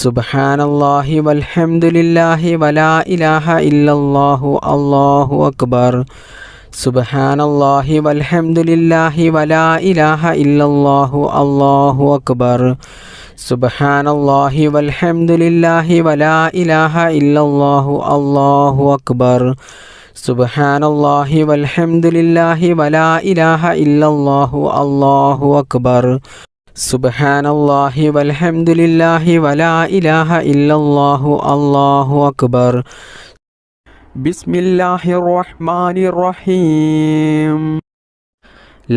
സുബ്ഹാനല്ലാഹി വൽഹംദുലില്ലാഹി വലാ ഇലാഹ ഇല്ലല്ലാഹു അല്ലാഹു അക്ബർ. സുബ്ഹാനല്ലാഹി വൽഹംദുലില്ലാഹി വലാ ഇലാഹ ഇല്ലല്ലാഹു അല്ലാഹു അക്ബർ. സുബ്ഹാനല്ലാഹി വൽഹംദുലില്ലാഹി വലാ ഇലാഹ ഇല്ലല്ലാഹു അല്ലാഹു അക്ബർ. സുബ്ഹാനല്ലാഹി വൽഹംദുലില്ലാഹി വലാ ഇലാഹ ഇല്ലല്ലാഹു അല്ലാഹു അക്ബർ. സുബ്ഹാനല്ലാഹി വൽഹംദുലില്ലാഹി വലാ ഇലാഹ ഇല്ലല്ലാഹു അല്ലാഹു അക്ബർ. ബിസ്മില്ലാഹിർ റഹ്മാനിർ റഹീം.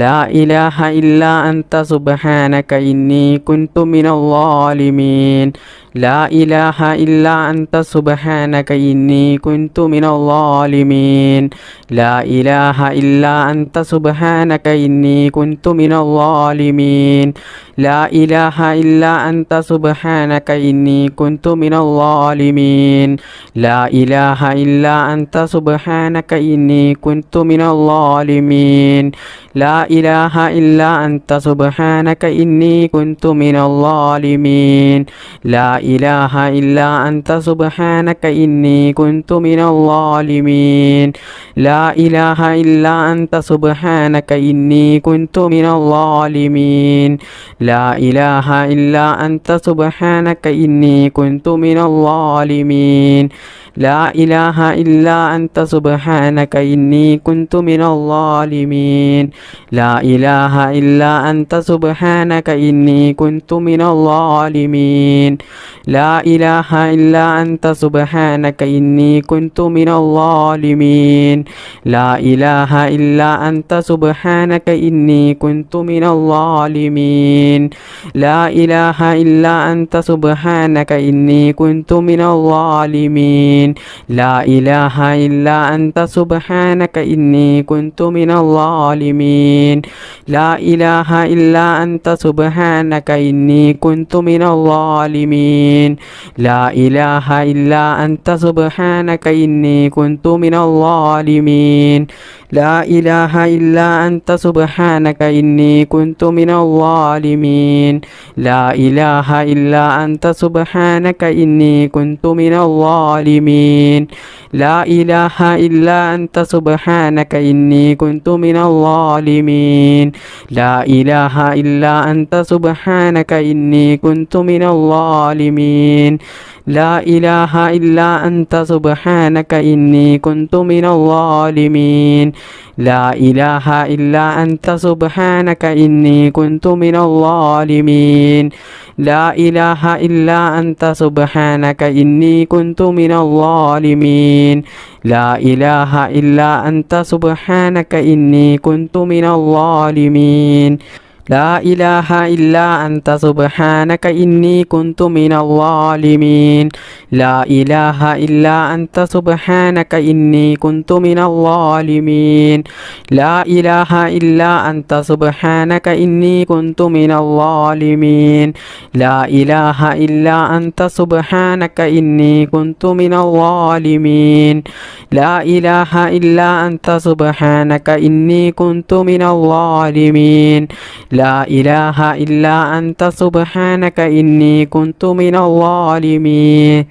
ലാ ഇലാഹ ഇല്ലാ അൻത സുബ്ഹാനക ഇന്നി കുൻതു മിനൽ ളാലിമീൻ. ലാ ഇലാഹ ഇല്ലാ അൻത സുബ്ഹാനക ഇന്നി കുൻതു മിനൽ ളാലിമീൻ. ലാ ഇലാഹ ഇല്ലാ അൻത സുബ്ഹാനക ഇന്നി കുൻതു മിനൽ ളാലിമീൻ. ലാ ഇലാഹ ഇല്ലാ അൻത സുബ്ഹാനക ഇന്നി കുൻതു മിനൽ ളാലിമീൻ. ലാ ഇലാഹ ഇല്ലാ അൻത സുബ്ഹാനക ഇന്നി കുൻതു മിനൽ ളാലിമീൻ. ലാ ഇലാഹ ഇല്ലാ അൻത സുബ്ഹാനക ഇന്നി കുൻതു മിനൽ ളാലിമീൻ. ലാ ഇലാഹ ഇല്ലാ അൻത സുബ്ഹാനക ഇന്നി കുൻതു മിനൽ ളാലിമീൻ. ലാ ഇലാഹ ഇല്ലാ അൻത സുബ്ഹാനക ഇന്നി കുൻതു മിനൽ ളാലിമീൻ. ലാ ഇലാഹ ഇല്ലാ അൻത സുബ്ഹാനക ഇന്നി കുൻതു മിനൽ ളാലിമീൻ. ലാ ഇലാഹ ഇല്ലാ അൻത സുബ്ഹാനക ഇന്നി കുൻതു മിനൽ ളാലിമീൻ. ലാ ഇലാഹ ഇല്ലാ അൻത സുബ്ഹാനക ഇന്നി കുൻതു മിനൽ ളാലിമീൻ. ലാ ഇലാഹ ഇല്ലാ അൻത സുബ്ഹാനക ഇന്നി കുൻതു മിനൽ ളാലിമീൻ. ലാ ഇലാഹ ഇല്ലാ അൻത സുബ്ഹാനക ഇന്നി കുൻതു മിനൽ ളാലിമീൻ. ലാ ഇലാഹ ഇല്ലാ അൻത സുബ്ഹാനക ഇന്നി കുൻതു മിനൽ ളാലിമീൻ. ലാ ഇലാഹ ഇല്ലാ അൻത സുബ്ഹാനക ഇന്നി കുൻതു മിനൽ ളാലിമീൻ. ലാ ഇലാഹ ഇല്ലാ അൻത സുബ്ഹാനക ഇന്നി കുൻതു മിനൽ ളാലിമീൻ. ലാ ഇലാഹ ഇല്ലാ അൻത സുബ്ഹാനക ഇന്നി കുൻതു മിനൽ ളാലിമീൻ. ലാ ഇലാഹ ഇല്ലാ അൻത സുബ്ഹാനക ഇന്നി കുൻതു മിനൽ ളാലിമീൻ. ലാ ഇലാഹ ഇല്ലാ അൻത സുബ്ഹാനക ഇന്നി കുൻതു മിനൽ ളാലിമീൻ. ലാ ഇലാഹ ഇല്ലാ അൻത സുബ്ഹാനക ഇന്നി കുൻതു മിനൽ ളാലിമീൻ. ലാ ഇലാഹ ഇല്ലാ അൻത സുബ്ഹാനക ഇന്നി കുൻതു മിനൽ ളാലിമീൻ. ലാ ഇലാഹ ഇല്ലാ അൻത സുബ്ഹാനക ഇന്നി കുൻതു മിനൽ ളാലിമീൻ. ലാ ഇലാഹ ഇല്ലാ അൻത സുബ്ഹാനക ഇന്നി കുൻതു മിനൽ ളാലിമീൻ. ലാ ഇലാഹ ഇല്ലാ അൻത സുബ്ഹാനക ഇന്നി കുൻതു മിനൽ ളാലിമീൻ. ലാ ഇലാഹ ഇല്ലാ അൻത സുബ്ഹാനക ഇന്നി കുൻതു മിനൽ ളാലിമീൻ. ലാ ഇലാഹ ഇല്ലാ അൻത സുബ്ഹാനക ഇന്നി കുൻതു മിനൽ ളാലിമീൻ. ലാ ഇലാഹ ഇല്ലാ അൻത സുബ്ഹാനക ഇന്നി കുൻതു മിനൽ ളാലിമീൻ. ലാ ഇലാഹ ഇല്ലാ അൻത സുബ്ഹാനക ഇന്നി കുൻതു മിനൽ ളാലിമീൻ. ലാ ഇലാഹ ഇല്ലാ അൻത സുബ്ഹാനക ഇന്നി കുൻതു മിനൽ ളാലിമീൻ. ലാ ഇലാഹ ഇല്ലാ അൻത സുബ്ഹാനക ഇന്നി കുൻതു മിനൽ ളാലിമീൻ. ലാ ഇലാഹ ഇല്ലാ അൻത സുബ്ഹാനക ഇന്നി കുൻതു മിനൽ ളാലിമീൻ.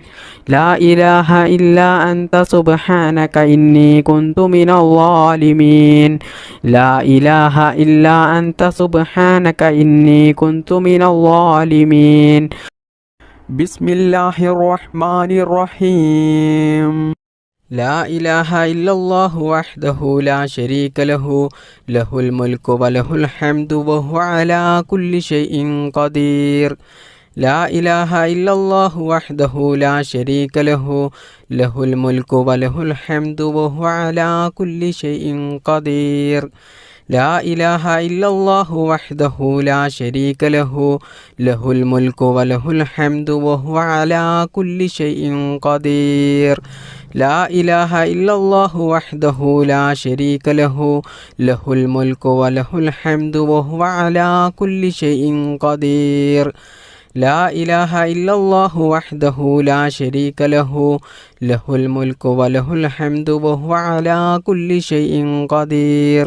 ലാ ഇലാഹ ഇല്ലാ അൻത സുബ്ഹാനക ഇന്നി കുൻതു മിനൽ ളാലിമീൻ. ലാ ഇലാഹ ഇല്ലാ അൻത സുബ്ഹാനക ഇന്നി കുൻതു മിനൽ ളാലിമീൻ. ബിസ്മില്ലാഹിർ റഹ്മാനിർ റഹീം. ലാ ഇലാഹ ഇല്ലല്ലാഹു വഹ്ദഹു ലാ ശരീക ലഹു ലഹുൽ മുൽക്കു വലഹുൽ ഹംദു വഹുവ അലാ കുല്ലി ഷൈഇൻ ഖദീർ. ലാ ഇലാഹ ഇല്ലല്ലാഹു വഹ്ദഹു ലാ ശരീക ലഹു ലഹുൽ മുൽക്കു വലഹുൽ ഹംദു വഹുവ അലാ കുല്ലി ഷൈഇൻ ഖദീർ. ലാ ഇലാഹ ഇല്ലല്ലാഹു വഹ്ദഹു ലാ ശരീക ലഹു ലഹുൽ മുൽക്കു വലഹുൽ ഹംദു വഹുവ അലാ കുല്ലി ഷൈഇൻ ഖദീർ. ലാ ഇലാഹ ഇല്ലല്ലാഹു വഹ്ദഹു ലാ ശരീക ലഹു ലഹുൽ മുൽക്കു വലഹുൽ ഹംദു വഹുവ അലാ കുല്ലി ഷൈഇൻ ഖദീർ. ലാ ഇലാഹ ഇല്ലല്ലാഹു വഹ്ദഹു ലാ ശരീക ലഹു ലഹുൽ മുൽക്കു വലഹുൽ ഹംദു വഹുവ അലാ കുല്ലി ഷൈഇൻ ഖദീർ.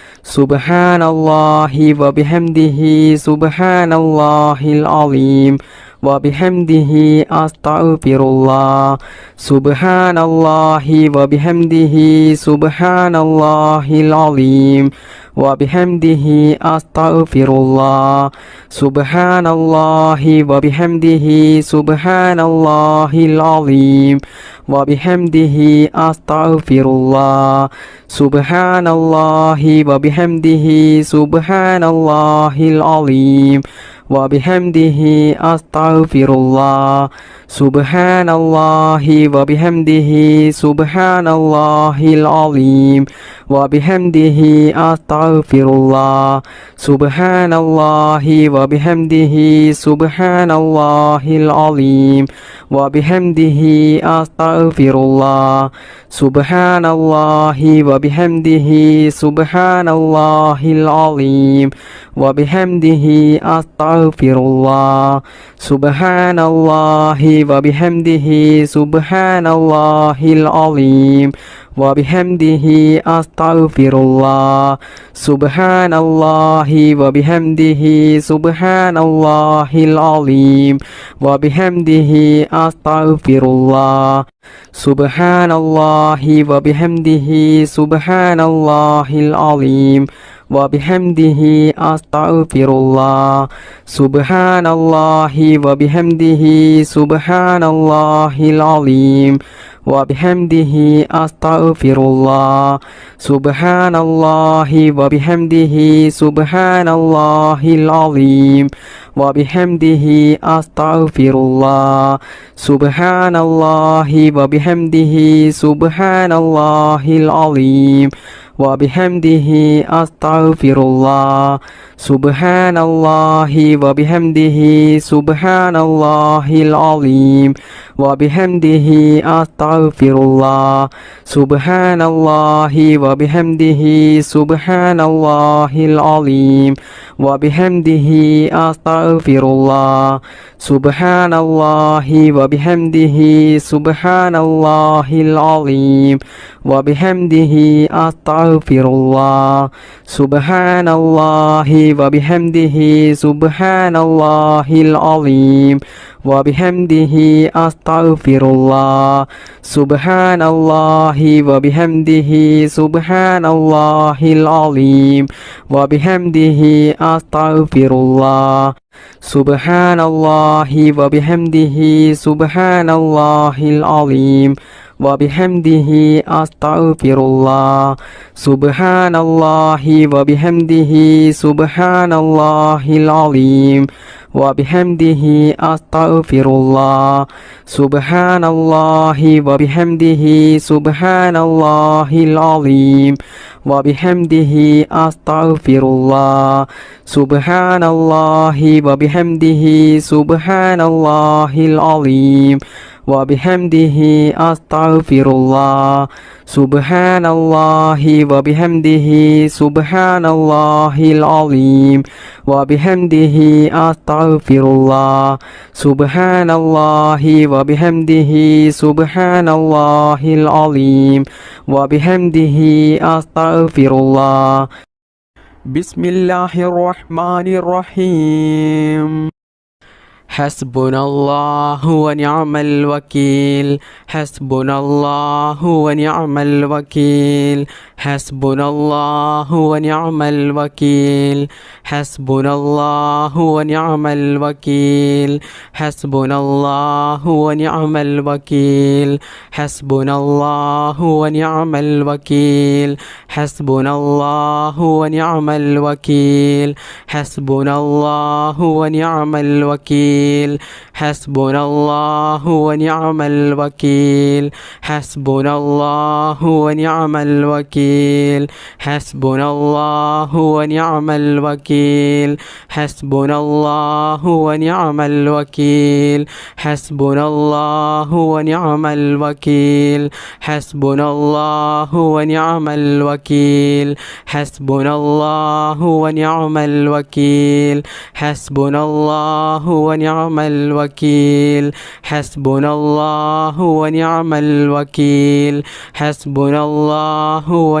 Subhanallahi wa bihamdihi subhanallahil azim wa bihamdihi astaghfirullah. Subhanallahi wa bihamdihi subhanallahil azim wa bihamdihi astaghfirullah. Subhanallahi wa bihamdihi subhanallahil azim wa bihamdihi astaghfirullah. Subhanallahi wa bihamdihi subhanallahil azim wa bihamdihi astaghfirullah. Subhanallahi wa bihamdihi subhanallahil azim wa bihamdihi astaghfirullah. Subhanallahi wa bihamdihi subhanallahil azim wa bihamdihi astaghfirullah. Subhanallahi wa bihamdihi subhanallahil azim wa bihamdihi astaghfirullah. Subhanallahi wa bihamdihi subhanallahil azim wa bihamdihi astaghfirullah. Subhanallahi wa bihamdihi subhanallahil azim wa bihamdihi astaghfirullah. Subhanallahi wa bihamdihi subhanallahil azim wa bihamdihi astaghfirullah. Subhanallahi wa bihamdihi subhanallahil azim wa bihamdihi astaghfirullah. Subhanallahi wa bihamdihi subhanallahil azim wa bihamdihi astaghfirullah. Subhanallahi wa bihamdihi subhanallahil azim wa bihamdihi astaghfirullah. Subhanallahi wa bihamdihi subhanallahil azim wa bihamdihi astaghfirullah. Subhanallahi wa bihamdihi subhanallahil azim wa bihamdihi astaghfirullah. Subhanallahi wa bihamdihi subhanallahil azim wa bihamdihi astaghfirullah. Subhanallahi wa bihamdihi subhanallahil azim wa bihamdihi astaghfirullah. Subhanallahi wa bihamdihi subhanallahil azim wa bihamdihi astaghfirullah. Subhanallahi wa bihamdihi subhanallahil azim wa bihamdihi astaghfirullah. Subhanallahi wa bihamdihi subhanallahil azim wa bihamdihi astaghfirullah. Subhanallahi wa bihamdihi subhanallahil azim wa bihamdihi astaghfirullah. Subhanallahi wa bihamdihi subhanallahil azim wa bihamdihi astaghfirullah. Subhanallahi wa bihamdihi subhanallahil azim wa bihamdihi astaghfirullah. Subhanallahi wa bihamdihi subhanallahil azim wa bihamdihi astaghfirullah. Bismillahirrahmanirrahim. Hasbunallahu wa ni'mal wakil. Hasbunallahu wa ni'mal wakil. Hasbunallahu wa ni'mal wakil. Hasbunallahu wa ni'mal wakil. Hasbunallahu wa ni'mal wakil. Hasbunallahu wa ni'mal wakil. Hasbunallahu wa ni'mal wakil. Hasbunallahu wa ni'mal wakil. Hasbunallahu wa ni'mal wakil. Hasbunallahu wa ni'mal wakil. Hasbunallahu wa ni'mal wakil. Hasbunallahu wa ni'mal wakil. Hasbunallahu wa ni'mal wakil. Hasbunallahu wa ni'mal wakil. Hasbunallahu wa ni'mal wakil. Hasbunallahu wa ni'mal wakil. Hasbunallahu wa ni'mal wakil. Hasbunallahu wa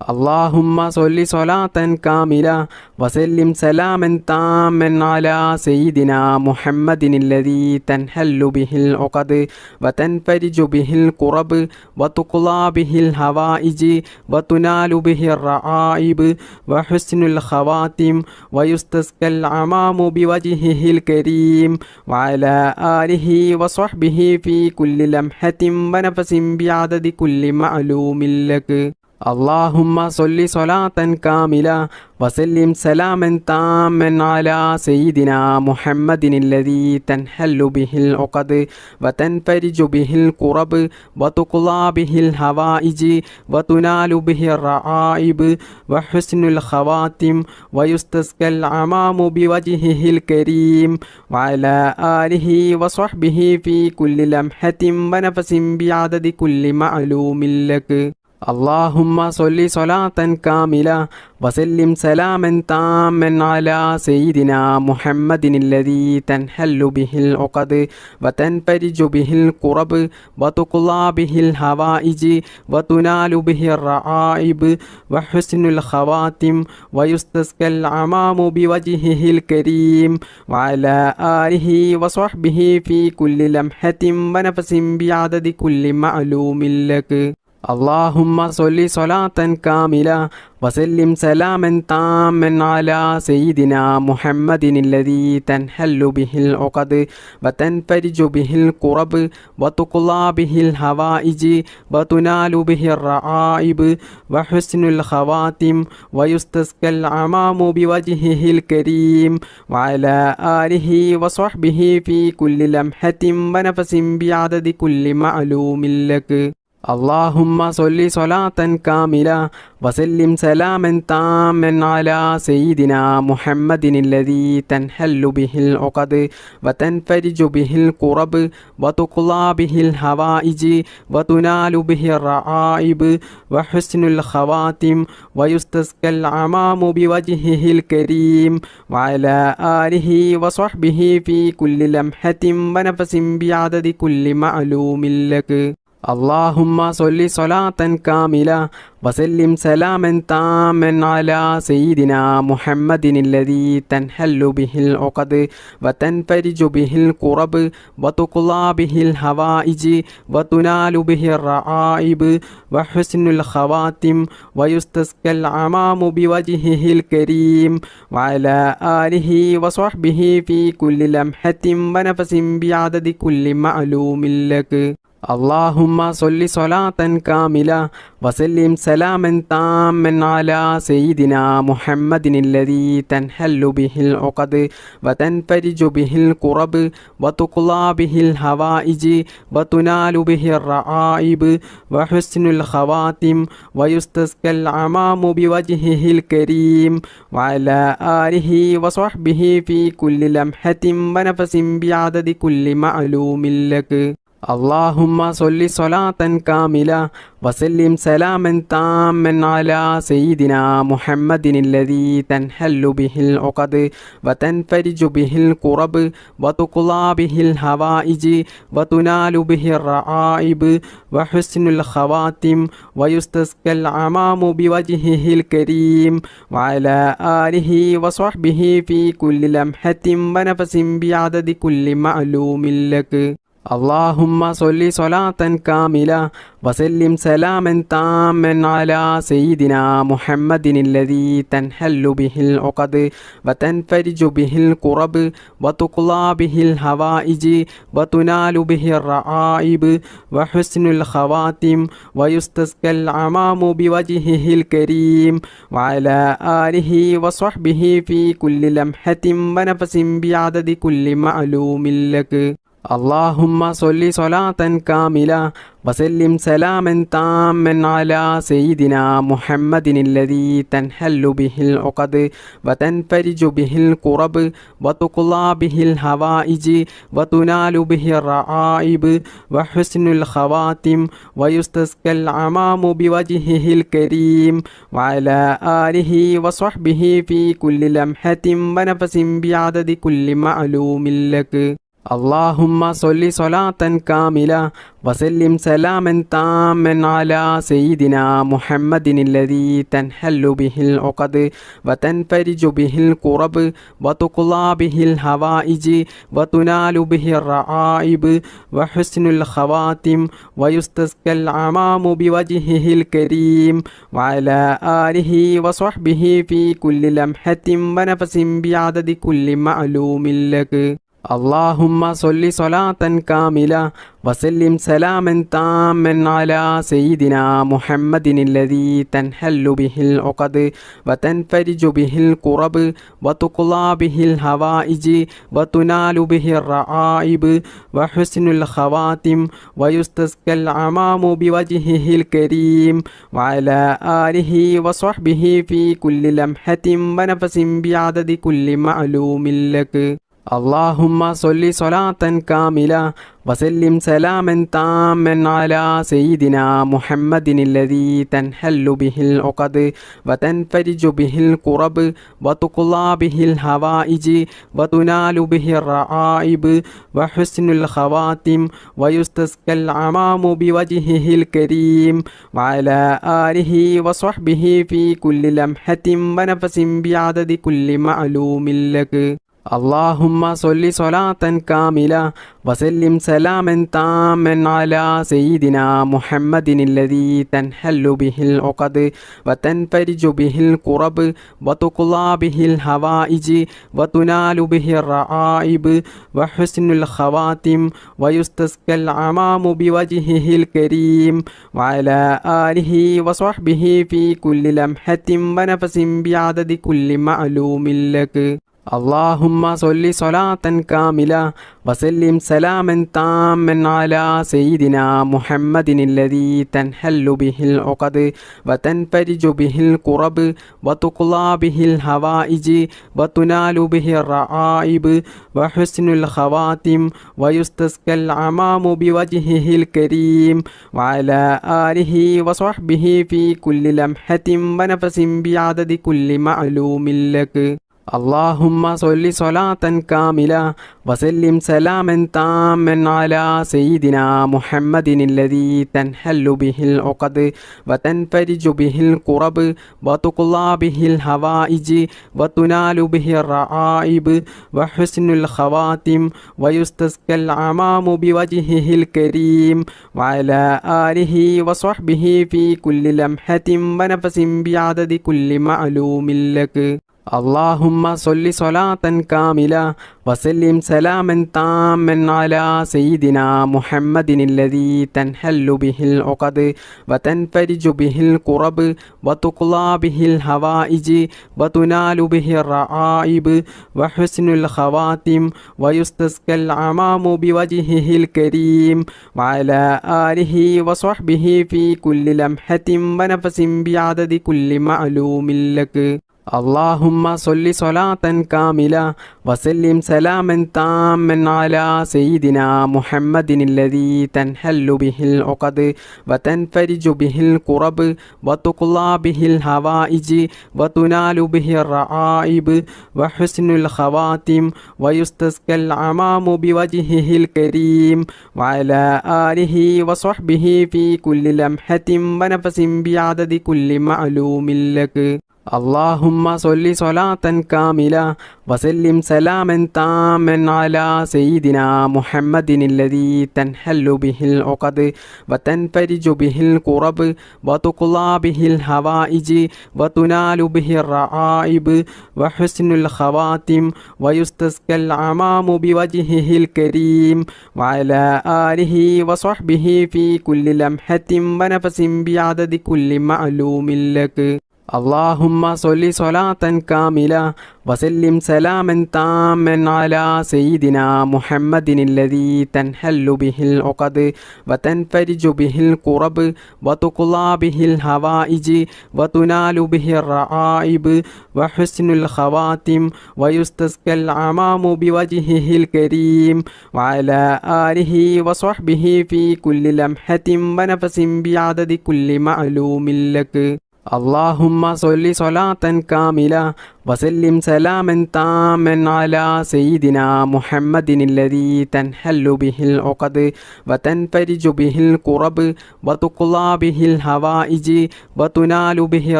اللهم صل صلاة كاملة وسلم سلاما تاما على سيدنا محمد الذي تنحل به العقد وتنفرج به الكرب وتقضى به الهوائج وتنال به الرعائب وحسن الخواتم ويستسقى العمام بوجهه الكريم وعلى آله وصحبه في كل لمحة ونفس بعدد كل معلوم لك. اللهم صل صلاة كاملة وسلم سلاما تاما على سيدنا محمد الذي تنحل به العقد وتنفرج به الكرب وتقضى به الهوائج وتنال به الرعائب وحسن الخواتم ويستسقى العمام بوجهه الكريم وعلى آله وصحبه في كل لمحة ونفس بعدد كل معلوم لك. اللهم صل صلاة كاملة وسلم سلاما تاما على سيدنا محمد الذي تنحل به العقد وتنفرج به الكرب وتقضى به الهوائج وتنال به الرعائب وحسن الخواتم ويستسقى العمام بوجهه الكريم وعلى آله وصحبه في كل لمحة ونفس بعدد كل معلوم لك. اللهم صل صلاة كاملة وسلم سلاما تاما على سيدنا محمد الذي تنحل به العقد وتنفرج به الكرب وتقضى به الهوائج وتنال به الرعائب وحسن الخواتم ويستسقى العمام بوجهه الكريم وعلى آله وصحبه في كل لمحة ونفس بعدد كل معلوم لك. اللهم صل صلاة كاملة وسلم سلاما تاما على سيدنا محمد الذي تنحل به العقد وتنفرج به الكرب وتقضى به الهوائج وتنال به الرعائب وحسن الخواتم ويستسقى العمام بوجهه الكريم وعلى آله وصحبه في كل لمحة ونفس بعدد كل معلوم لك. اللهم صل صلاة كاملة وسلم سلاما تاما على سيدنا محمد الذي تنحل به العقد وتنفرج به الكرب وتقضى به الهوائج وتنال به الرعائب وحسن الخواتم ويستسقى العمام بوجهه الكريم وعلى آله وصحبه في كل لمحة ونفس بعدد كل معلوم لك. اللهم صل صلاة كاملة وسلم سلاما تاما على سيدنا محمد الذي تنحل به العقد وتنفرج به الكرب وتقضى به الهوائج وتنال به الرعائب وحسن الخواتم ويستسقى العمام بوجهه الكريم وعلى آله وصحبه في كل لمحة ونفس بعدد كل معلوم لك. اللهم صل صلاة كاملة وسلم سلاما تاما على سيدنا محمد الذي تنحل به العقد وتنفرج به الكرب وتقضى به الهوائج وتنال به الرعائب وحسن الخواتم ويستسقى العمام بوجهه الكريم وعلى آله وصحبه في كل لمحة ونفس بعدد كل معلوم لك. اللهم صل صلاة كاملة وسلم سلاما تاما على سيدنا محمد الذي تنحل به العقد وتنفرج به الكرب وتقضى به الهوائج وتنال به الرعائب وحسن الخواتم ويستسقى العمام بوجهه الكريم وعلى آله وصحبه في كل لمحة ونفس بعدد كل معلوم لك. اللهم صل صلاة كاملة وسلم سلاما تاما على سيدنا محمد الذي تنحل به العقد وتنفرج به الكرب وتقضى به الهوائج وتنال به الرعائب وحسن الخواتم ويستسقى العمام بوجهه الكريم وعلى آله وصحبه في كل لمحة ونفس بعدد كل معلوم لك. اللهم صل صلاة كاملة وسلم سلاما تاما على سيدنا محمد الذي تنحل به العقد وتنفرج به الكرب وتقضى به الحوائج وتنال به الرعائب وحسن الخواتم ويستسقى الغمام بوجهه الكريم وعلى آله وصحبه في كل لمحة ونفس بعدد كل معلوم لك. اللهم صل صلاة كاملة وسلم سلاما تاما على سيدنا محمد الذي تنحل به العقد وتنفرج به الكرب وتقضى به الحوائج وتنال به الرعائب وحسن الخواتم ويستسقى الغمام بوجهه الكريم وعلى آله وصحبه في كل لمحة ونفس بعدد كل معلوم لك. اللهم صل صلاة كاملة وسلم سلاما تاما على سيدنا محمد الذي تنحل به العقد وتنفرج به الكرب وتقضى به الحوائج وتنال به الرعائب وحسن الخواتم ويستسقى الغمام بوجهه الكريم وعلى آله وصحبه في كل لمحة ونفس بعدد كل معلوم لك. اللهم صل صلاة كاملة وسلم سلاما تاما على سيدنا محمد الذي تنحل به العقد وتنفرج به الكرب وتقضى به الحوائج وتنال به الرعائب وحسن الخواتم ويستسقى الغمام بوجهه الكريم وعلى آله وصحبه في كل لمحة ونفس بعدد كل معلوم لك. اللهم صل صلاة كاملة وسلم سلاما تاما على سيدنا محمد الذي تنحل به العقد وتنفرج به الكرب وتقضى به الحوائج وتنال به الرعائب وحسن الخواتم ويستسقى الغمام بوجهه الكريم وعلى آله وصحبه في كل لمحة ونفس بعدد كل معلوم لك. اللهم صل صلاة كاملة وسلم سلاما تاما على سيدنا محمد الذي تنحل به العقد وتنفرج به الكرب وتقضى به الحوائج وتنال به الرعائب وحسن الخواتم ويستسقى الغمام بوجهه الكريم وعلى آله وصحبه في كل لمحة ونفس بعدد كل معلوم لك. اللهم صل صلاة كاملة وسلم سلاما تاما على سيدنا محمد الذي تنحل به العقد وتنفرج به الكرب وتقضى به الحوائج وتنال به الرعائب وحسن الخواتم ويستسقى الغمام بوجهه الكريم وعلى آله وصحبه في كل لمحة ونفس بعدد كل معلوم لك. اللهم صل صلاة كاملة وسلم سلاما تاما على سيدنا محمد الذي تنحل به العقد وتنفرج به الكرب وتقضى به الحوائج وتنال به الرعائب وحسن الخواتم ويستسقى الغمام بوجهه الكريم وعلى آله وصحبه في كل لمحة ونفس بعدد كل معلوم لك. اللهم صل صلاة كاملة وسلم سلاما تاما على سيدنا محمد الذي تنحل به العقد وتنفرج به الكرب وتقضى به الحوائج وتنال به الرعائب وحسن الخواتم ويستسقى الغمام بوجهه الكريم وعلى آله وصحبه في كل لمحة ونفس بعدد كل معلوم لك. اللهم صل صلاة كاملة وسلم سلاما تاما على سيدنا محمد الذي تنحل به العقد وتنفرج به الكرب وتقضى به الحوائج وتنال به الرعائب وحسن الخواتم ويستسقى الغمام بوجهه الكريم وعلى آله وصحبه في كل لمحة ونفس بعدد كل معلوم لك. اللهم صل صلاة كاملة وسلم سلاما تاما على سيدنا محمد الذي تنحل به العقد وتنفرج به الكرب وتقضى به الهوائج وتنال به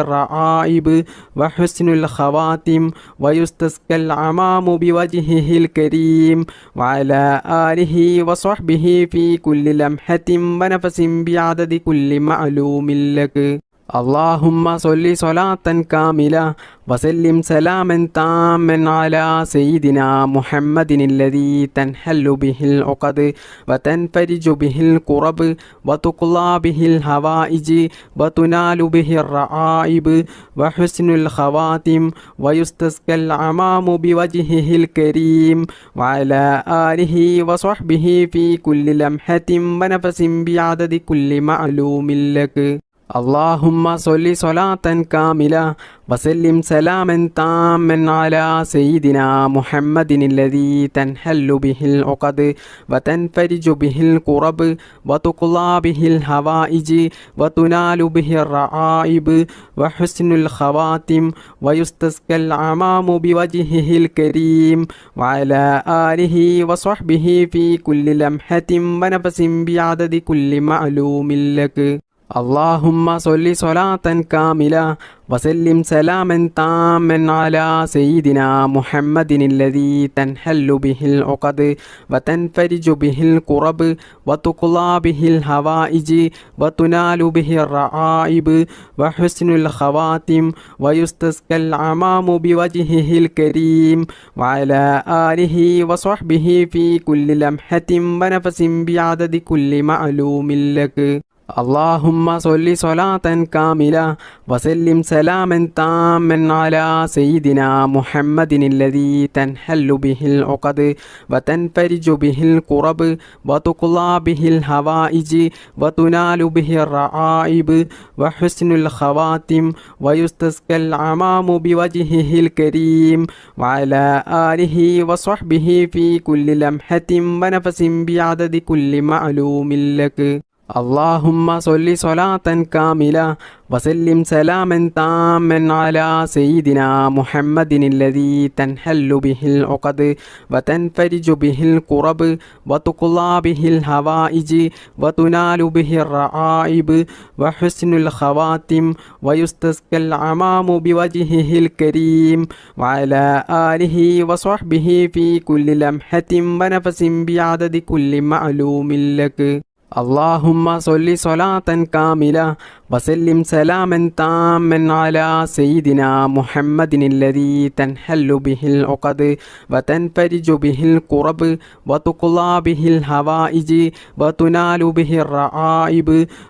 الرعائب وحسن الخواتم ويستسقى العمام بوجهه الكريم وعلى آله وصحبه في كل لمحة ونفس بعدد كل معلوم لك. اللهم صل صلاة كاملة وسلم سلاما تاما على سيدنا محمد الذي تنحل به العقد وتنفرج به الكرب وتقضى به الهوائج وتنال به الرعائب وحسن الخواتم ويستسقى العمام بوجهه الكريم وعلى آله وصحبه في كل لمحة ونفس بعدد كل معلوم لك. اللهم صل صلاة كاملة وسلم سلاما تاما على سيدنا محمد الذي تنحل به العقد وتنفرج به الكرب وتقضى به الهوائج وتنال به الرعائب وحسن الخواتم ويستسقى العمام بوجهه الكريم وعلى آله وصحبه في كل لمحة ونفس بعدد كل معلوم لك. اللهم صل صلاة كاملة وسلم سلاما تاما على سيدنا محمد الذي تنحل به العقد وتنفرج به الكرب وتقضى به الهوائج وتنال به الرعائب وحسن الخواتم ويستسقى العمام بوجهه الكريم وعلى آله وصحبه في كل لمحة ونفس بعدد كل معلوم لك. اللهم صل صلاة كاملة وسلم سلاما تاما على سيدنا محمد الذي تنحل به العقد وتنفرج به الكرب وتقضى به الهوائج وتنال به الرعائب وحسن الخواتم ويستسقى العمام بوجهه الكريم وعلى آله وصحبه في كل لمحة ونفس بعدد كل معلوم لك. اللهم صل صلاة كاملة وسلم سلاما تاما على سيدنا محمد الذي تنحل به العقد وتنفرج به الكرب وتقضى به الهوائج وتنال به الرعائب وحسن الخواتم ويستسقى العمام بوجهه الكريم وعلى آله وصحبه في كل لمحة ونفس بعدد كل معلوم لك. اللهم صل صلاة كاملة وسلم سلاما تاما على سيدنا محمد الذي تنحل به العقد وتنفرج به الكرب وتقضى به الهوائج وتنال به الرعائب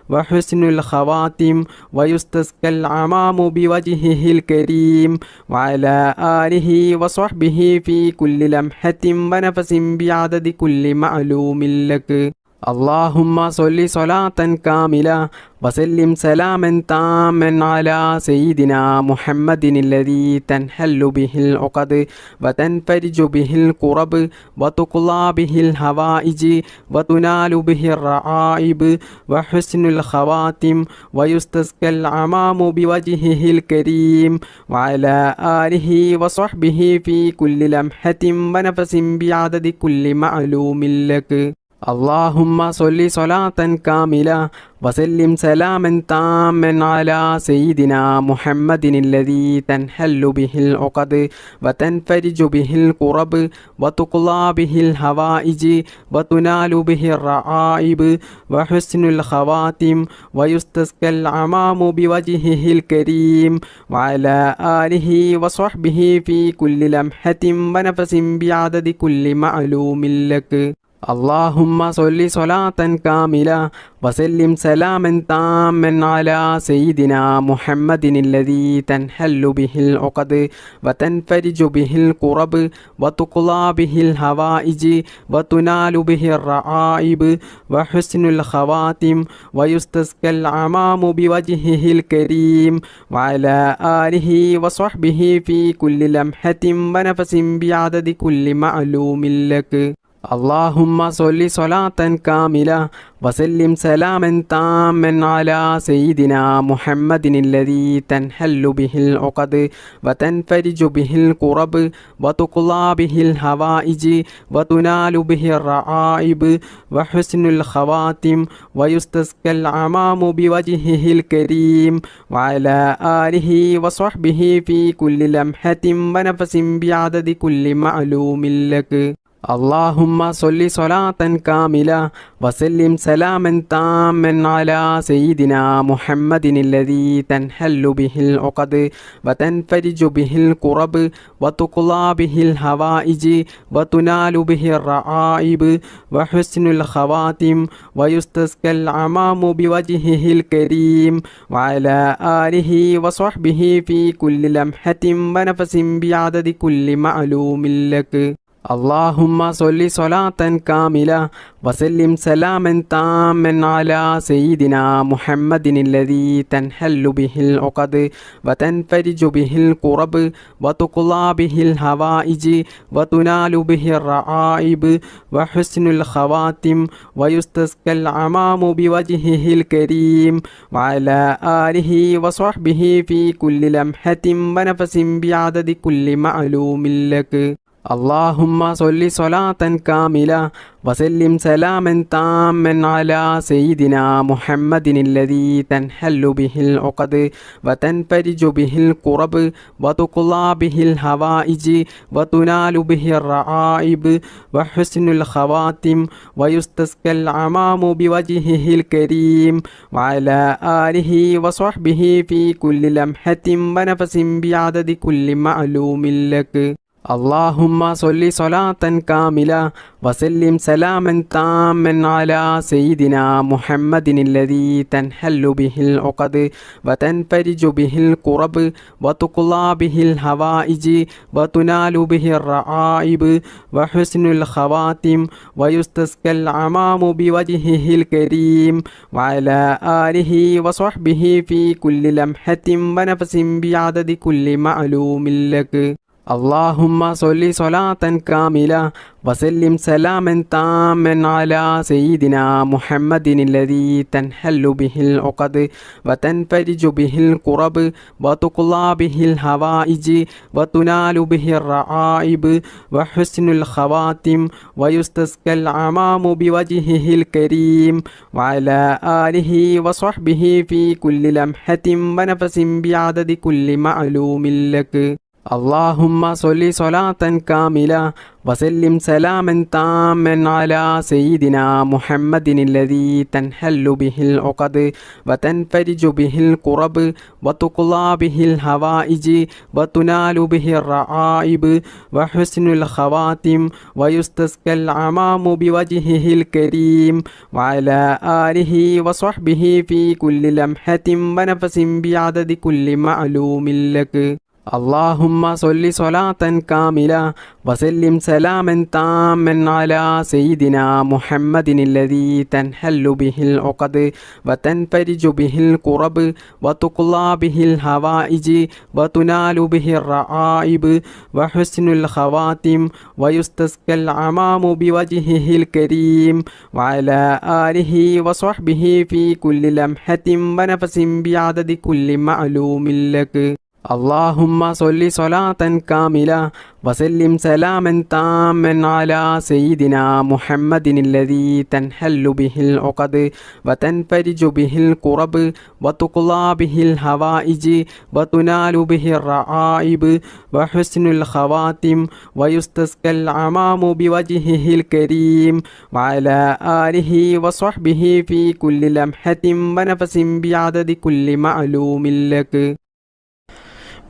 وحسن الخواتم ويستسقى العمام بوجهه الكريم وعلى آله وصحبه في كل لمحة ونفس بعدد كل معلوم لك. اللهم صل صلاة كاملة وسلم سلاما تاما على سيدنا محمد الذي تنحل به العقد وتنفرج به الكرب وتقضى به الهوائج وتنال به الرعائب وحسن الخواتم ويستسقى العمام بوجهه الكريم وعلى آله وصحبه في كل لمحة ونفس بعدد كل معلوم لك. اللهم صل صلاة كاملة وسلم سلاما تاما على سيدنا محمد الذي تنحل به العقد وتنفرج به الكرب وتقضى به الهوائج وتنال به الرعائب وحسن الخواتم ويستسقى العمام بوجهه الكريم وعلى آله وصحبه في كل لمحة ونفس بعدد كل معلوم لك. اللهم صل صلاة كاملة وسلم سلاما تاما على سيدنا محمد الذي تنحل به العقد وتنفرج به الكرب وتقضى به الهوائج وتنال به الرعائب وحسن الخواتم ويستسقى العمام بوجهه الكريم وعلى آله وصحبه في كل لمحة ونفس بعدد كل معلوم لك. اللهم صل صلاة كاملة وسلم سلاما تاما على سيدنا محمد الذي تنحل به العقد وتنفرج به الكرب وتقضى به الحوائج وتنال به الرعائب وحسن الخواتم ويستسقى العمام بوجهه الكريم وعلى آله وصحبه في كل لمحة ونفس بعدد كل معلوم لك. اللهم صل صلاة كاملة وسلم سلاما تاما على سيدنا محمد الذي تنحل به العقد وتنفرج به الكرب وتقضى به الحوائج وتنال به الرعائب وحسن الخواتم ويستسقى العمام بوجهه الكريم وعلى آله وصحبه في كل لمحة ونفس بعدد كل معلوم لك. اللهم صل صلاة كاملة وسلم سلاما تاما على سيدنا محمد الذي تنحل به العقد وتنفرج به الكرب وتقضى به الحوائج وتنال به الرعائب وحسن الخواتم ويستسقى العمام بوجهه الكريم وعلى آله وصحبه في كل لمحة ونفس بعدد كل معلوم لك. اللهم صل صلاة كاملة وسلم سلاما تاما على سيدنا محمد الذي تنحل به العقد وتنفرج به الكرب وتقضى به الحوائج وتنال به الرعائب وحسن الخواتم ويستسقى العمام بوجهه الكريم وعلى آله وصحبه في كل لمحة ونفس بعدد كل معلوم لك. اللهم صل صلاة كاملة وسلم سلاما تاما على سيدنا محمد الذي تنحل به العقد وتنفرج به الكرب وتقضى به الحوائج وتنال به الرعائب وحسن الخواتم ويستسقى العمام بوجهه الكريم وعلى آله وصحبه في كل لمحة ونفس بعدد كل معلوم لك. اللهم صل صلاة كاملة وسلم سلاما تاما على سيدنا محمد الذي تنحل به العقد وتنفرج به الكرب وتقضى به الحوائج وتنال به الرعائب وحسن الخواتم ويستسقى العمام بوجهه الكريم وعلى آله وصحبه في كل لمحة ونفس بعدد كل معلوم لك. اللهم صل صلاة كاملة وسلم سلاما تاما على سيدنا محمد الذي تنحل به العقد وتنفرج به الكرب وتقضى به الحوائج وتنال به الرعائب وحسن الخواتم ويستسقى العمام بوجهه الكريم وعلى آله وصحبه في كل لمحة ونفس بعدد كل معلوم لك. اللهم صل صلاة كاملة وسلم سلاما تاما على سيدنا محمد الذي تنحل به العقد وتنفرج به الكرب وتقضى به الحوائج وتنال به الرعائب وحسن الخواتم ويستسقى العمام بوجهه الكريم وعلى آله وصحبه في كل لمحة ونفس بعدد كل معلوم لك. اللهم صل صلاة كاملة وسلم سلاما تاما على سيدنا محمد الذي تنحل به العقد وتنفرج به الكرب وتقضى به الحوائج وتنال به الرعائب وحسن الخواتم ويستسقى العمام بوجهه الكريم وعلى آله وصحبه في كل لمحة ونفس بعدد كل معلوم لك.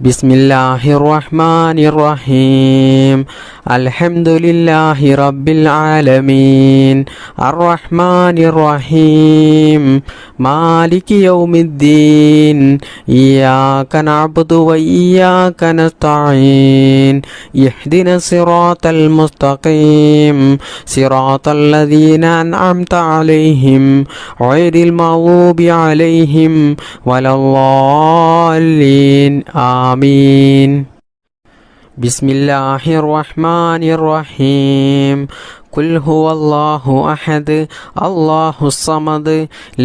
بسم الله الرحمن الرحيم الحمد لله رب العالمين الرحمن الرحيم مالك يوم الدين إياك نعبد وإياك نستعين اهدنا الصراط المستقيم صراط الذين أنعمت عليهم غير المغضوب عليهم ولا الضالين آمين. بسم الله الرحمن الرحيم ഖുൽ ഹുവല്ലാഹു അഹദ് അല്ലാഹുസ് സമദ്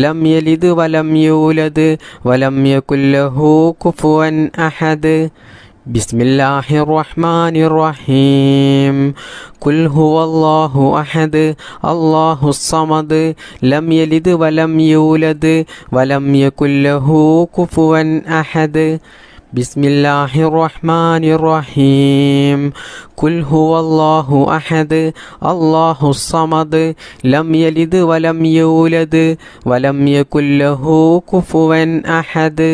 ലം യലിദ് വലം യൂലദ് വലം യകുൽ ലഹു കുഫുവൻ അഹദ്. ബിസ്മില്ലാഹിർ റഹ്മാനിർ റഹീം. ഖുൽ ഹുവല്ലാഹു അഹദ് അല്ലാഹുസ് സമദ് ലം യലിദ് വലം യൂലദ് വലം യകുൽ ലഹു കുഫുവൻ അഹദ്. ബിസ്മില്ലാഹിർ റഹ്മാനിർ റഹീം. ഖുൽ ഹുവല്ലാഹു അഹദ് അല്ലാഹുസ് സമദ് ലം യലിദ് വലം യൂലദ് വലം യകുൽ ലഹു കുഫുവൻ അഹദ്.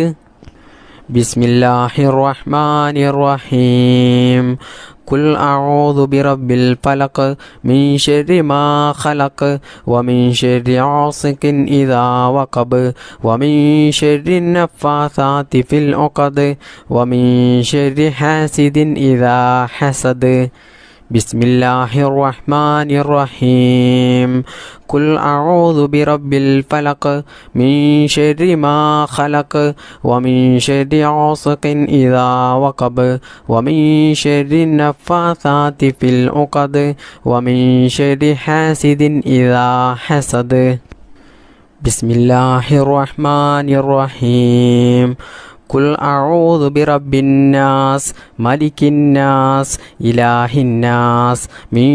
ബിസ്മില്ലാഹിർ റഹ്മാനിർ റഹീം. ഖുൽ അഊദു ബിറബ്ബിൽ ഫലഖ് മിൻ ശർരി മാ ഖലഖ് വമിൻ ശർരി ഗാസിഖിൻ ഇദാ വഖബ് വമിൻ ശർരി നഫ്ഫാസാതി ഫിൽ ഉഖദ് വമിൻ ശർരി ഹാസിദിൻ ഇദാ ഹസദ്. ബിസ്മില്ലാഹിർ റഹ്മാനിർ റഹീം. ഖുൽ അഊദു ബിറബ്ബിൽ ഫലഖ് മിൻ ശർരി മാ ഖലഖ് വമിൻ ശർരി ഗാസിഖിൻ ഇദാ വഖബ് വമിൻ ശർരി നഫ്ഫാസാതി ഫിൽ ഉഖദ് വമിൻ ശർരി ഹാസിദിൻ ഇദാ ഹസദ്. ബിസ്മില്ലാഹിർ റഹ്മാനിർ റഹീം. ഖുൽ അഊദു ബിറബ്ബിൻ നാസ് മലിക്കിൻ നാസ് ഇലാഹിൻ നാസ് മിൻ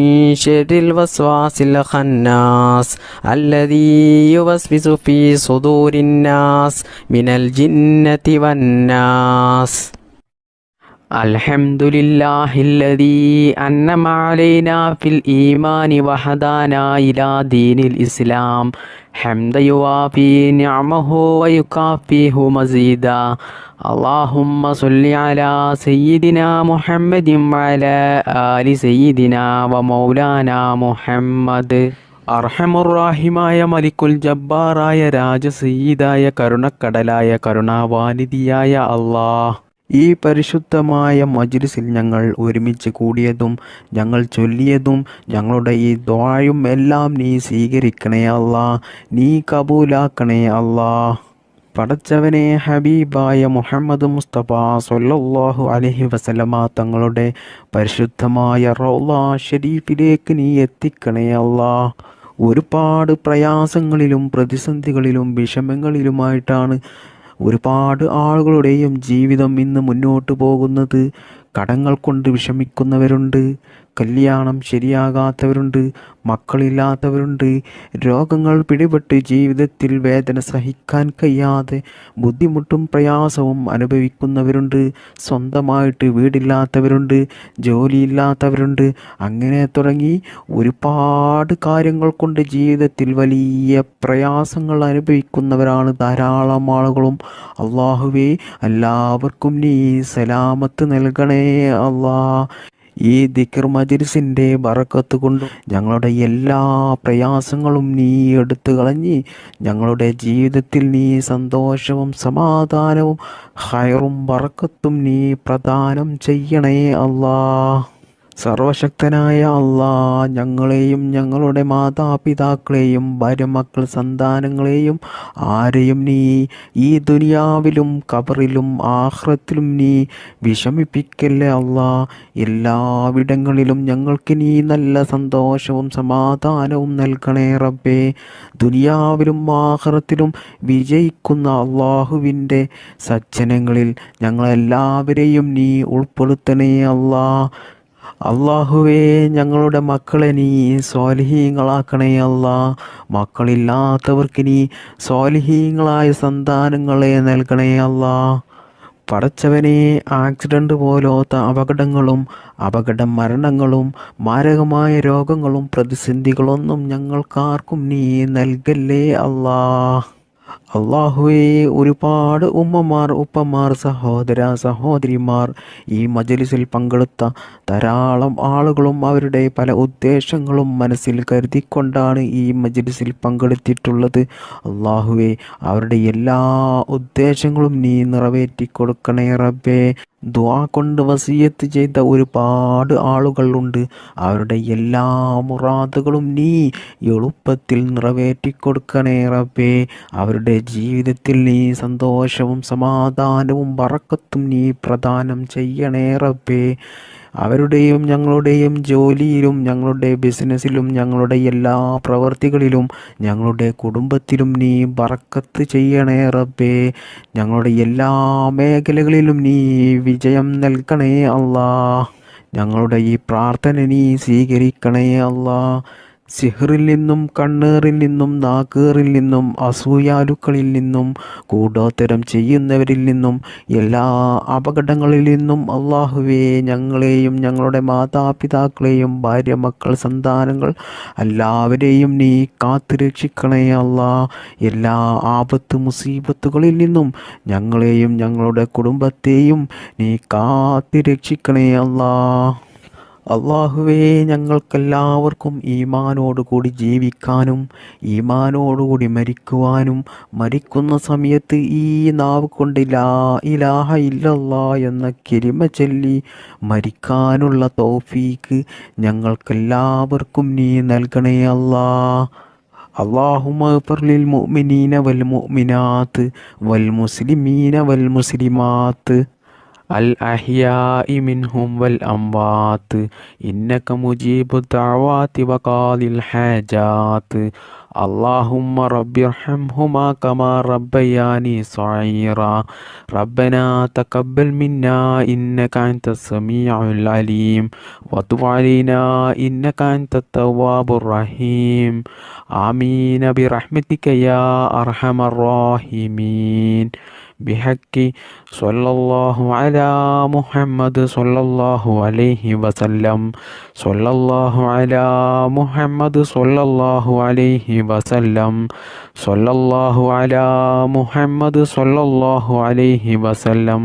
ശർരിൽ വസ്വാസിൽ ഖന്നാസ് അല്ലദീ യുവസ്വിസു ഫീ സുദൂരിൻ നാസ് മിനൽ ജിന്നതി വന്നാസ്. അൽഹംദുലില്ലാഹില്ലദീ അൻഅമ അലൈനാ ഫിൽ ഈമാനി വഹദാനാ ഇലാ ദീനിൽ ഇസ്ലാം ഹംദൻ യുവാഫി നിഅമഹു വയുകാഫിഹു മസീദാ. അല്ലാഹുമ്മ സ്വല്ലി അലാ സയ്യിദിനാ മുഹമ്മദിൻ വഅലാ ആലി സയ്യിദിനാ വമൗലാനാ മുഹമ്മദ്. അർഹമുർറാഹിമായ മലിക്കുൽ ജബ്ബാറായ രാജസയ്യിദായ കരുണക്കടലായ കരുണാവാനിധിയായ അല്ലാഹ്, ഈ പരിശുദ്ധമായ മജ്ലിസിൽ ഞങ്ങൾ ഒരുമിച്ച് കൂടിയതും ഞങ്ങൾ ചൊല്ലിയതും ഞങ്ങളുടെ ഈ ദുആയും എല്ലാം നീ സ്വീകരിക്കണേ അല്ലാ, നീ കബൂലാക്കണേ അല്ലാ. പടച്ചവനെ, ഹബീബായ മുഹമ്മദ് മുസ്തഫ സ്വല്ലല്ലാഹു അലൈഹി വസല്ലമ തങ്ങളുടെ പരിശുദ്ധമായ റൗള ഷരീഫിലേക്ക് നീ എത്തിക്കണേ അല്ലാ. ഒരുപാട് പ്രയാസങ്ങളിലും പ്രതിസന്ധികളിലും വിഷമങ്ങളിലുമായിട്ടാണ് ഒരുപാട് ആളുകളുടെയും ജീവിതം ഇന്ന് മുന്നോട്ട് പോകുന്നത്. കടങ്ങൾ കൊണ്ട് വിഷമിക്കുന്നവരുണ്ട്, കല്യാണം ശരിയാകാത്തവരുണ്ട്, മക്കളില്ലാത്തവരുണ്ട്, രോഗങ്ങൾ പിടിപെട്ട് ജീവിതത്തിൽ വേദന സഹിക്കാൻ കഴിയാതെ ബുദ്ധിമുട്ടും പ്രയാസവും അനുഭവിക്കുന്നവരുണ്ട്, സ്വന്തമായിട്ട് വീടില്ലാത്തവരുണ്ട്, ജോലിയില്ലാത്തവരുണ്ട്, അങ്ങനെ തുടങ്ങി ഒരുപാട് കാര്യങ്ങൾ കൊണ്ട് ജീവിതത്തിൽ വലിയ പ്രയാസങ്ങൾ അനുഭവിക്കുന്നവരാണ് ധാരാളം ആളുകളും. അല്ലാഹുവേ, എല്ലാവർക്കും നീ സലാമത്ത് നൽകണേ അല്ലാ. ഈ ദിക്ർ മജ്ലിസിൻ്റെ ബറക്കത്ത് കൊണ്ടും ഞങ്ങളുടെ എല്ലാ പ്രയാസങ്ങളും നീ എടുത്തു കളഞ്ഞ് ഞങ്ങളുടെ ജീവിതത്തിൽ നീ സന്തോഷവും സമാധാനവും ഖൈറും ബറക്കത്തും നീ പ്രദാനം ചെയ്യണേ അല്ലാ. സർവശക്തനായ അല്ലാ, ഞങ്ങളെയും ഞങ്ങളുടെ മാതാപിതാക്കളെയും ഭാര്യമക്കൾ സന്താനങ്ങളെയും ആരെയും നീ ഈ ദുനിയാവിലും ഖബറിലും ആഖിറത്തിലും നീ വിഷമിപ്പിക്കല്ലേ അല്ലാ. എല്ലാവിടങ്ങളിലും ഞങ്ങൾക്ക് നീ നല്ല സന്തോഷവും സമാധാനവും നൽകണേ റബ്ബേ. ദുനിയാവിലും ആഖിറത്തിലും വിജയിക്കുന്ന അള്ളാഹുവിൻ്റെ സജ്ജനങ്ങളിൽ ഞങ്ങളെല്ലാവരെയും നീ ഉൾപ്പെടുത്തണേ അല്ലാ. അല്ലാഹുവേ, ഞങ്ങളുടെ മക്കളെ നീ സ്വാലിഹീങ്ങളാക്കണേ അല്ലാ. മക്കളില്ലാത്തവർക്ക് നീ സ്വാലിഹീങ്ങളായ സന്താനങ്ങളെ നൽകണേ അല്ലാ. പടച്ചവനെ, ആക്സിഡൻ്റ് പോലത്തെ അപകടങ്ങളും അപകട മരണങ്ങളും മാരകമായ രോഗങ്ങളും പ്രതിസന്ധികളൊന്നും ഞങ്ങൾക്കാർക്കും നീ നൽകല്ലേ അല്ലാ. അള്ളാഹുവേ, ഒരുപാട് ഉമ്മമാർ, ഉപ്പമാർ, സഹോദര സഹോദരിമാർ, ഈ മജ്ലിസിൽ പങ്കെടുത്ത ധാരാളം ആളുകളും അവരുടെ പല ഉദ്ദേശങ്ങളും മനസ്സിൽ കരുതിക്കൊണ്ടാണ് ഈ മജ്ലിസിൽ പങ്കെടുത്തിട്ടുള്ളത്. അള്ളാഹുവേ, അവരുടെ എല്ലാ ഉദ്ദേശങ്ങളും നീ നിറവേറ്റി കൊടുക്കണേ റബ്ബേ. ദുആ കൊണ്ട് വസിയത്ത് ചെയ്ത ഒരുപാട് ആളുകളുണ്ട്. അവരുടെ എല്ലാ മുറാദുകളും നീ എളുപ്പത്തിൽ നിറവേറ്റിക്കൊടുക്കണേ റബ്ബേ. അവരുടെ ജീവിതത്തിൽ നീ സന്തോഷവും സമാധാനവും ബറക്കത്തും നീ പ്രദാനം ചെയ്യണേ റബ്ബേ. അവരുടെയും ഞങ്ങളുടെയും ജോലിയിലും ഞങ്ങളുടെ ബിസിനസ്സിലും ഞങ്ങളുടെ എല്ലാ പ്രവർത്തികളിലും ഞങ്ങളുടെ കുടുംബത്തിലും നീ ബറക്കത്ത് ചെയ്യണേ റബ്ബേ. ഞങ്ങളുടെ എല്ലാ മേഖലകളിലും നീ വിജയം നൽകണേ അല്ലാ. ഞങ്ങളുടെ ഈ പ്രാർത്ഥന നീ സ്വീകരിക്കണേ അല്ലാ. സിഹ്റിൽ നിന്നും കണ്ണേറിൽ നിന്നും നാക്കേറിൽ നിന്നും അസൂയാലുക്കളിൽ നിന്നും കൂടോത്തരം ചെയ്യുന്നവരിൽ നിന്നും എല്ലാ അപകടങ്ങളിൽ നിന്നും അള്ളാഹുവേ ഞങ്ങളെയും ഞങ്ങളുടെ മാതാപിതാക്കളെയും ഭാര്യ മക്കൾ സന്താനങ്ങൾ എല്ലാവരെയും നീ കാത്തു രക്ഷിക്കണേ അല്ലാ. എല്ലാ ആപത്ത് മുസീബത്തുകളിൽ നിന്നും ഞങ്ങളെയും ഞങ്ങളുടെ കുടുംബത്തെയും നീ കാത്തു രക്ഷിക്കണേ അല്ലാ. അള്ളാഹുവേ ഞങ്ങൾക്കെല്ലാവർക്കും ഈമാനോടുകൂടി ജീവിക്കാനും ഈമാനോടുകൂടി മരിക്കുവാനും മരിക്കുന്ന സമയത്ത് ഈ നാവ് കൊണ്ട് ലാ ഇലാഹ ഇല്ലല്ലാ എന്ന കലിമ ചൊല്ലി മരിക്കാനുള്ള തൗഫീക്ക് ഞങ്ങൾക്കെല്ലാവർക്കും നീ നൽകണേ അല്ലാ. اللهم اغفر للمؤمنين والمؤمنات والمسلمين والمسلمات الأحياء منهم والأموات إنك مجيب الدعوات وقاضي الحاجات. اللهم رب ارحمهما كما ربياني صغيرا. ربنا تقبل منا إنك أنت السميع العليم وتب علينا إنك أنت التواب الرحيم. آمين برحمتك يا أرحم الراحمين. بحق صلى الله على محمد صلى الله عليه وسلم. صلى الله على محمد صلى الله عليه وسلم. صلى الله على محمد صلى الله عليه وسلم.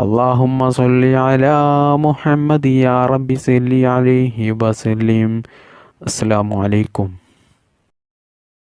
اللهم صل على محمد يا رب صل عليه وسلم. السلام عليكم.